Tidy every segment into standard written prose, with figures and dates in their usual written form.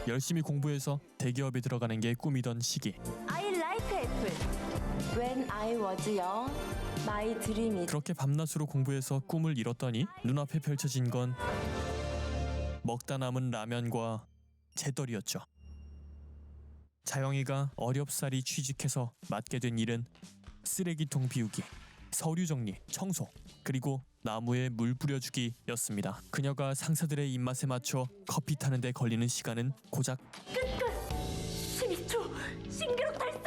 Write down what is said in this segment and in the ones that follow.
열심히 공부해서 대기업에 들어가는 게 꿈이던 시기. I like apple. When I was young, my dream is. 그렇게 밤낮으로 공부해서 꿈을 이뤘더니 눈앞에 펼쳐진 건 먹다 남은 라면과 재떨이었죠. 자영이가 어렵사리 취직해서 맡게 된 일은 쓰레기통 비우기, 서류 정리, 청소, 그리고 나무에 물 뿌려주기였습니다. 그녀가 상사들의 입맛에 맞춰 커피 타는데 걸리는 시간은 고작 12초 신기록 달성.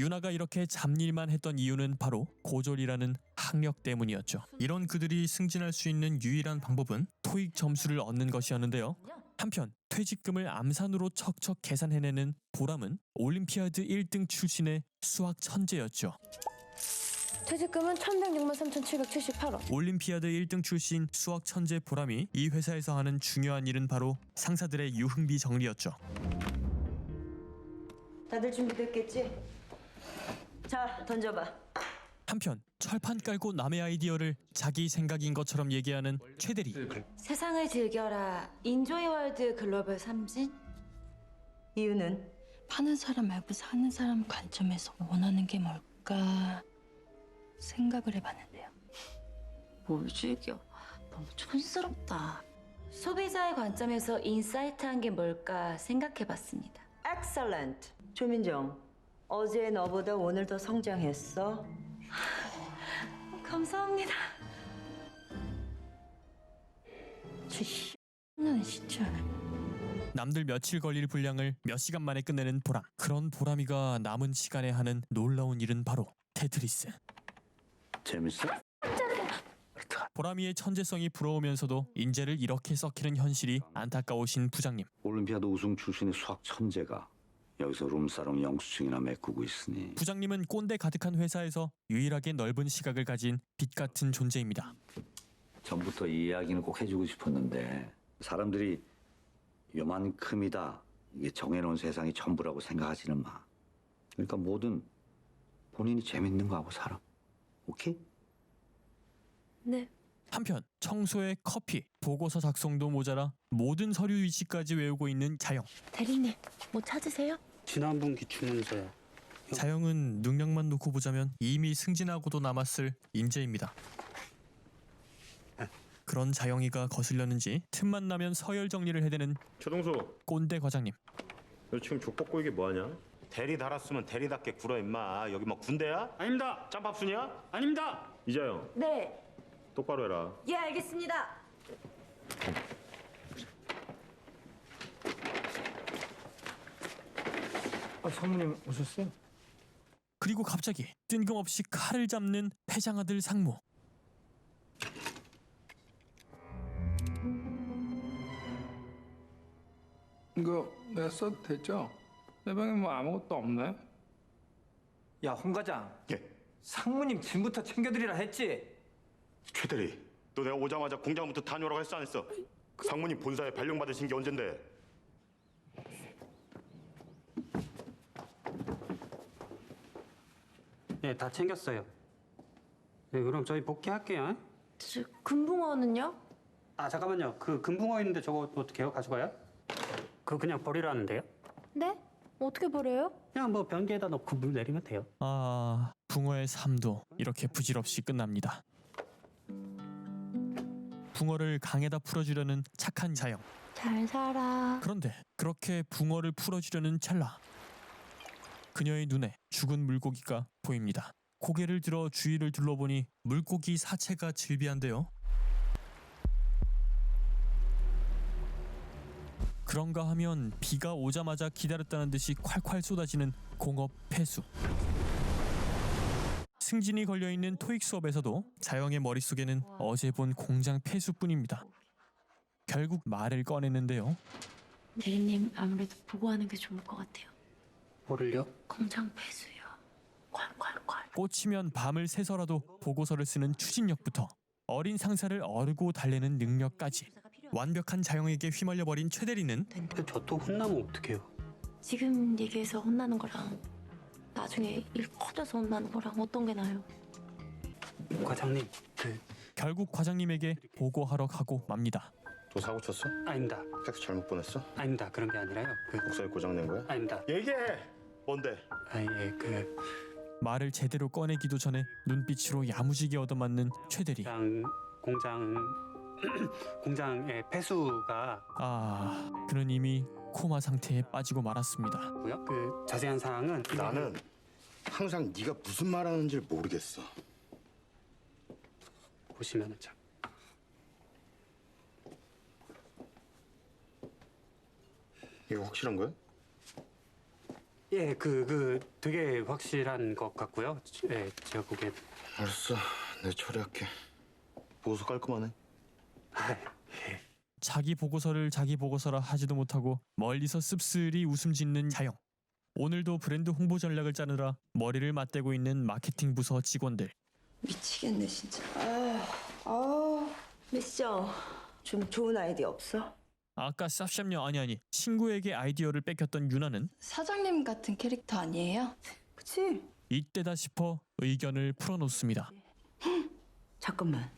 유나가 이렇게 잡일만 했던 이유는 바로 고졸이라는 학력 때문이었죠. 이런 그들이 승진할 수 있는 유일한 방법은 토익 점수를 얻는 것이었는데요. 한편 퇴직금을 암산으로 척척 계산해내는 보람은 올림피아드 1등 출신의 수학 천재였죠. 퇴직금은 1,106만 3,778원. 올림피아드 1등 출신 수학 천재 보람이 이 회사에서 하는 중요한 일은 바로 상사들의 유흥비 정리였죠. 다들 준비됐겠지? 자, 던져봐. 한편 철판 깔고 남의 아이디어를 자기 생각인 것처럼 얘기하는 최대리. 세상을 즐겨라. 인조이 월드 글로벌 3진. 이유는? 파는 사람 말고 사는 사람 관점에서 원하는 게 뭘까 생각을 해봤는데요. 뭘 즐겨? 너무 촌스럽다. 소비자의 관점에서 인사이트한 게 뭘까 생각해봤습니다. Excellent. 조민정, 어제 너보다 오늘 더 성장했어. 감사합니다. 난 진짜 남들 며칠 걸릴 분량을 몇 시간 만에 끝내는 보람. 그런 보람이가 남은 시간에 하는 놀라운 일은 바로 테트리스. 재밌어? 보람이의 천재성이 부러우면서도 인재를 이렇게 썩히는 현실이 안타까우신 부장님. 올림피아드 우승 출신의 수학 천재가 여기서 룸사롱 영수증이나 메꾸고 있으니 부장님은 꼰대 가득한 회사에서 유일하게 넓은 시각을 가진 빛 같은 존재입니다. 전부터 이 이야기는 꼭 해주고 싶었는데 사람들이 요만큼이다 이게 정해놓은 세상이 전부라고 생각하지는 마. 그러니까 뭐든 본인이 재밌는 거 하고 살아. 오케이? 네. 한편 청소에 커피, 보고서 작성도 모자라 모든 서류 위치까지 외우고 있는 자영. 대리님, 뭐 찾으세요? 지난 분기 주문서요. 자영은 능력만 놓고 보자면 이미 승진하고도 남았을 인재입니다. 그런 자영이가 거슬렸는지 틈만 나면 서열 정리를 해대는 최동수, 꼰대 과장님. 너 지금 족볶고 이게 뭐하냐? 대리 달았으면 대리답게 굴어 임마. 여기 뭐 군대야? 아닙니다. 짬밥순이야? 아닙니다. 이자영, 네. 똑바로 해라. 예, 알겠습니다. 상무님 오셨어요? 그리고 갑자기 뜬금없이 칼을 잡는 패장아들 상무. 이거 내가 써도 되죠? 내 방에 뭐 아무것도 없네. 야, 홍 과장. 예, 상무님 짐부터 챙겨드리라 했지? 최 대리, 너 내가 오자마자 공장부터 다녀오라고 했어 안 했어? 상무님 본사에 발령받으신 게 언젠데? 네, 다 챙겼어요. 네, 그럼 저희 복귀할게요. 금붕어는요? 아, 잠깐만요. 그 금붕어 있는데 저거 어떻게 해요? 가져가요? 그거 그냥 버리라는데요? 네? 어떻게 버려요? 그냥 뭐 변기에다 넣고 물 내리면 돼요. 아, 붕어의 삶도 이렇게 부질없이 끝납니다. 붕어를 강에다 풀어주려는 착한 자영. 잘 살아. 그런데 그렇게 붕어를 풀어주려는 찰나 그녀의 눈에 죽은 물고기가 보입니다. 고개를 들어 주위를 둘러보니 물고기 사체가 즐비한데요. 그런가 하면 비가 오자마자 기다렸다는 듯이 콸콸 쏟아지는 공업 폐수. 승진이 걸려있는 토익 수업에서도 자영의 머릿속에는 어제 본 공장 폐수뿐입니다. 결국 말을 꺼내는데요. 대리님, 아무래도 보고하는 게 좋을 것 같아요. 뭐를요? 공장 폐수요. 콸콸콸. 꽂히면 밤을 새서라도 보고서를 쓰는 추진력부터 어린 상사를 어르고 달래는 능력까지 완벽한 자영에게 휘말려버린 최 대리는 저 또 혼나면 어떡해요? 지금 얘기해서 혼나는 거랑 나중에 일 커져서 혼나는 거랑 어떤 게 나아요? 과장님, 결국 과장님에게 보고하러 가고 맙니다. 또 사고 쳤어? 아닙니다. 팩스 잘못 보냈어? 아닙니다. 그런 게 아니라요. 목소리 고장 낸 거야? 아닙니다. 얘기해. 뭔데? 말을 제대로 꺼내기도 전에 눈빛으로 야무지게 얻어맞는 최대리. 공장의 폐수가 그는 이미 코마 상태에 빠지고 말았습니다. 고요. 그 자세한 사항은 나는 항상 네가 무슨 말하는지 모르겠어. 보시면은 참. 이거 확실한 거야? 예, 되게 확실한 것 같고요. 예, 제가 보기엔. 알았어. 내가 처리할게. 보고서 깔끔하네. 자기 보고서를 자기 보고서라 하지도 못하고 멀리서 씁쓸히 웃음 짓는 자영. 오늘도 브랜드 홍보 전략을 짜느라 머리를 맞대고 있는 마케팅 부서 직원들. 미치겠네 진짜. 미스정, 좀 좋은 아이디어 없어? 아까 쌉샵녀 아니 친구에게 아이디어를 뺏겼던 유나는 사장님 같은 캐릭터 아니에요? 그치? 이때다 싶어 의견을 풀어놓습니다. 잠깐만.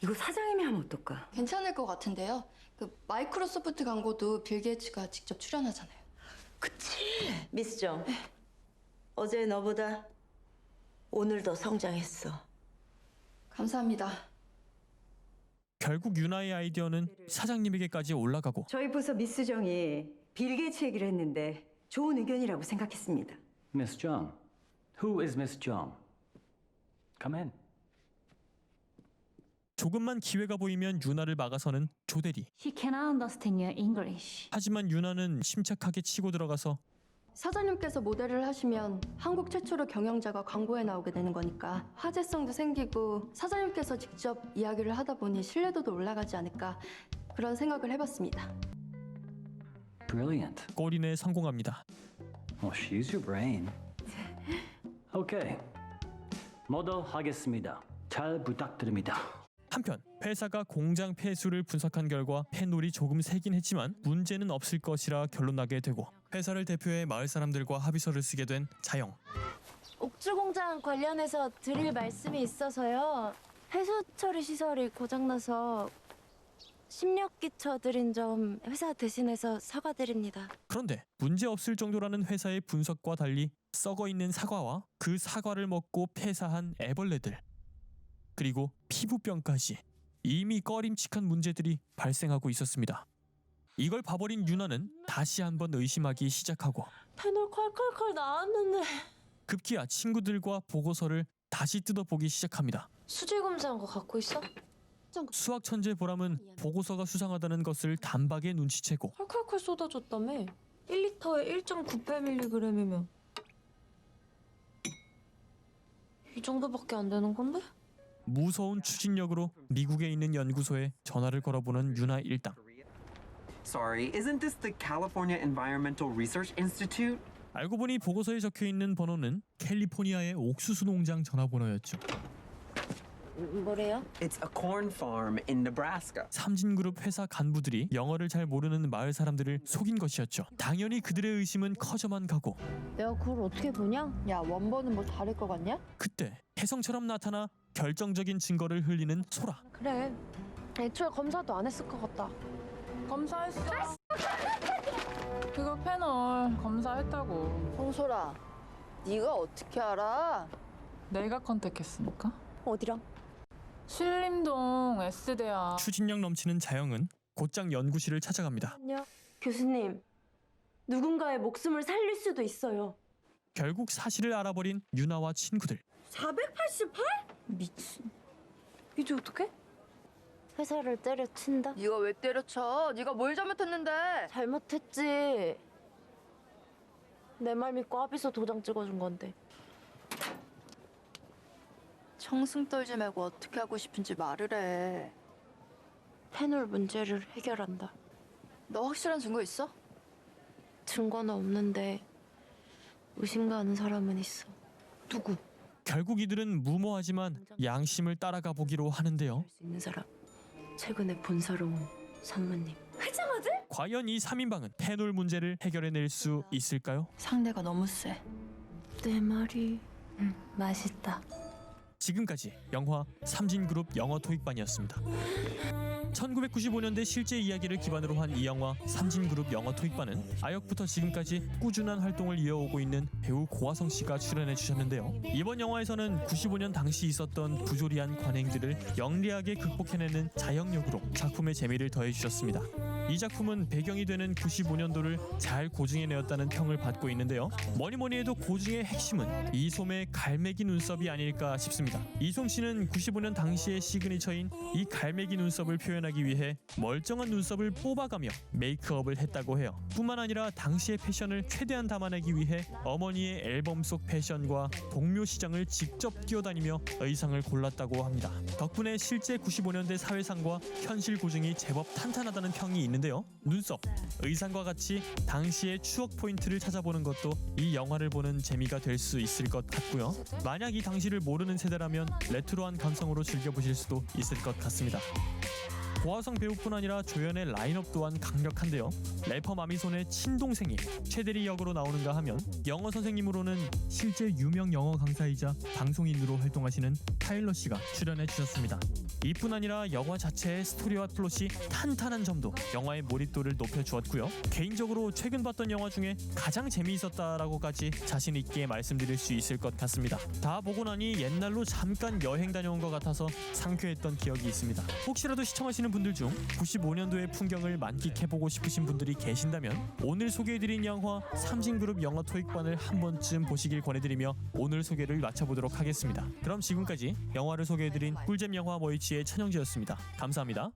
이거 사장님이 하면 어떨까? 괜찮을 것 같은데요. 그 마이크로소프트 광고도 빌 게이츠가 직접 출연하잖아요. 그치? 미스정, 어제 너보다 오늘 더 성장했어. 감사합니다. 결국 유나의 아이디어는 사장님에게까지 올라가고 저희 부서 미스정이 빌 게이츠 얘기를 했는데 좋은 의견이라고 생각했습니다. Miss Jung. Who is Miss Jung? Come in. 조금만 기회가 보이면 유나를 막아서는 조대리. He cannot understand your English. 하지만 유나는 침착하게 치고 들어가서 사장님께서 모델을 하시면 한국 최초로 경영자가 광고에 나오게 되는 거니까 화제성도 생기고 사장님께서 직접 이야기를 하다 보니 신뢰도도 올라가지 않을까 그런 생각을 해봤습니다. Brilliant. 골인에 성공합니다. Well, she's your brain. Okay. 모두 하겠습니다. 잘 부탁드립니다. 한편 회사가 공장 폐수를 분석한 결과 폐놀이 조금 세긴 했지만 문제는 없을 것이라 결론나게 되고 회사를 대표해 마을 사람들과 합의서를 쓰게 된 자영. 옥주 공장 관련해서 드릴 말씀이 있어서요. 폐수 처리 시설이 고장나서 심력 끼쳐드린 점 회사 대신해서 사과드립니다. 그런데 문제 없을 정도라는 회사의 분석과 달리 썩어 있는 사과와 그 사과를 먹고 폐사한 애벌레들 그리고 피부병까지 이미 꺼림칙한 문제들이 발생하고 있었습니다. 이걸 봐버린 유나는 다시 한번 의심하기 시작하고 페놀 콸콸콸 나왔는데 급기야 친구들과 보고서를 다시 뜯어보기 시작합니다. 수질 검사한 거 갖고 있어? 수학 천재 보람은 보고서가 수상하다는 것을 단박에 눈치채고 콸콸콸 쏟아줬다며 1리터에 1.98mg이면 이 정도밖에 안 되는 건데? 무서운 추진력으로 미국에 있는 연구소에 전화를 걸어보는 유나 일당. Sorry, isn't this the California Environmental Research Institute? 알고 보니 보고서에 적혀있는 번호는 캘리포니아의 옥수수 농장 전화번호였죠. 뭐래요? It's a corn farm in Nebraska. 삼진그룹 회사 간부들이 영어를 잘 모르는 마을 사람들을 속인 것이었죠. 당연히 그들의 의심은 커져만 가고 내가 그걸 어떻게 보냐? 야, 원본은 뭐 다를 것 같냐? 그때 혜성처럼 나타나 결정적인 증거를 흘리는 소라. 그래. 애초에 검사도 안 했을 것 같다. 검사했어. 그거 페놀 검사했다고. 홍소라, 네가 어떻게 알아? 내가 컨택했으니까. 어디랑? 신림동 S대학. 추진력 넘치는 자영은 곧장 연구실을 찾아갑니다. 안녕. 교수님, 누군가의 목숨을 살릴 수도 있어요. 결국 사실을 알아버린 유나와 친구들. 488? 미친. 이제 어떡해? 회사를 때려친다? 네가 왜 때려쳐? 네가 뭘 잘못했는데? 잘못했지. 내 말 믿고 합의서 도장 찍어준 건데. 청승 떨지 말고 어떻게 하고 싶은지 말을 해. 페놀 문제를 해결한다. 너 확실한 증거 있어? 증거는 없는데 의심가는 사람은 있어. 누구? 결국 이들은 무모하지만 양심을 따라가 보기로 하는데요. 할 수 있는 사람. 최근에 본사로 온 산모님. 회장아들? 과연 이 3인방은 페놀 문제를 해결해낼 수 있을까요? 상대가 너무 세. 내 말이 맛있다. 지금까지 영화 삼진그룹 영어 토익반이었습니다. 1995년대 실제 이야기를 기반으로 한 이 영화 삼진그룹 영어 토익반은 아역부터 지금까지 꾸준한 활동을 이어오고 있는 배우 고화성 씨가 출연해 주셨는데요. 이번 영화에서는 95년 당시 있었던 부조리한 관행들을 영리하게 극복해내는 자형역으로 작품의 재미를 더해 주셨습니다. 이 작품은 배경이 되는 95년도를 잘 고증해내었다는 평을 받고 있는데요. 뭐니뭐니 해도 고증의 핵심은 이솜의 갈매기 눈썹이 아닐까 싶습니다. 이솜 씨는 95년 당시의 시그니처인 이 갈매기 눈썹을 표현하기 위해 멀쩡한 눈썹을 뽑아가며 메이크업을 했다고 해요. 뿐만 아니라 당시의 패션을 최대한 담아내기 위해 어머니의 앨범 속 패션과 동묘 시장을 직접 뛰어다니며 의상을 골랐다고 합니다. 덕분에 실제 95년대 사회상과 현실 고증이 제법 탄탄하다는 평이 있는데요. 눈썹, 의상과 같이 당시의 추억 포인트를 찾아보는 것도 이 영화를 보는 재미가 될 수 있을 것 같고요. 만약 이 당시를 모르는 세대라면 레트로한 감성으로 즐겨보실 수도 있을 것 같습니다. 고화성 배우뿐 아니라 조연의 라인업 또한 강력한데요. 래퍼 마미손의 친동생이 최대리 역으로 나오는가 하면 영어 선생님으로는 실제 유명 영어 강사이자 방송인으로 활동하시는 타일러 씨가 출연해 주셨습니다. 이뿐 아니라 영화 자체의 스토리와 플롯이 탄탄한 점도 영화의 몰입도를 높여주었고요. 개인적으로 최근 봤던 영화 중에 가장 재미있었다라고까지 자신 있게 말씀드릴 수 있을 것 같습니다. 다 보고 나니 옛날로 잠깐 여행 다녀온 것 같아서 상쾌했던 기억이 있습니다. 혹시라도 시청하시는 분들 중 95년도의 풍경을 만끽해보고 싶으신 분들이 계신다면 오늘 소개해드린 영화 삼진그룹 영어 토익반을 한 번쯤 보시길 권해드리며 오늘 소개를 마쳐보도록 하겠습니다. 그럼 지금까지 영화를 소개해드린 꿀잼 영화 머이치의 천영재였습니다. 감사합니다.